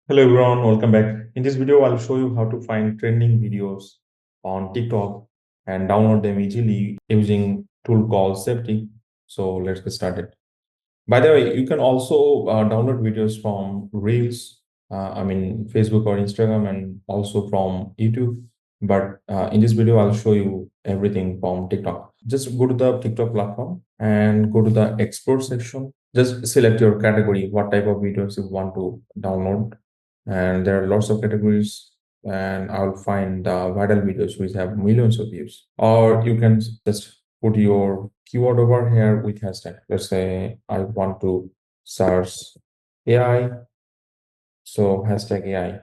Hello everyone, welcome back. In this video, I'll show you how to find trending videos on TikTok and download them easily using tool called Safety. So let's get started. By the way, you can also download videos from Reels, Facebook or Instagram, and also from YouTube. But in this video, I'll show you everything from TikTok. Just go to the TikTok platform and go to the Explore section. Just select your category, what type of videos you want to download. And there are lots of categories. And I'll find the viral videos which have millions of views. Or you can just put your keyword over here with hashtag. Let's say I want to search AI, so hashtag AI,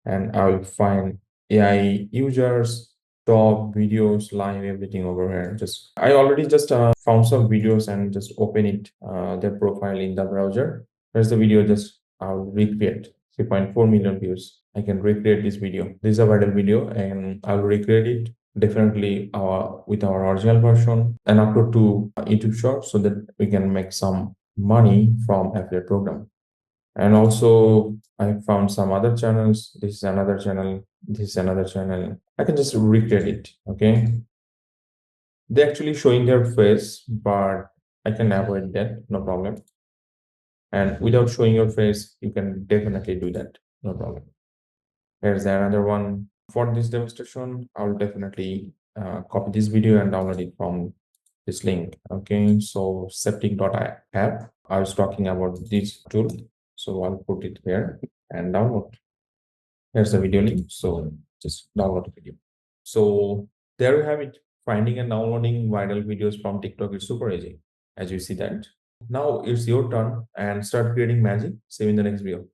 and I will find AI users, top videos, live, everything over here. Just I already just found some videos and just open it their profile in the browser. There's the video. Just I'll recreate 3.4 million views. I can recreate this video. This is a viral video, and I'll recreate it definitely with our original version and upload to YouTube Short so that we can make some money from affiliate program. And also I found some other channels. This is another channel. This is another channel. I can just recreate it. Okay. They're actually showing their face, but I can avoid that. No problem. And without showing your face, you can definitely do that. No problem. Here's another one. For this demonstration, I'll definitely copy this video and download it from this link. Okay. So septic.app. I was talking about this tool. So I'll put it here and download. Here's the video link. So just download the video. So there you have it. Finding and downloading viral videos from TikTok is super easy, as you see that. Now it's your turn and start creating magic. See you in the next video.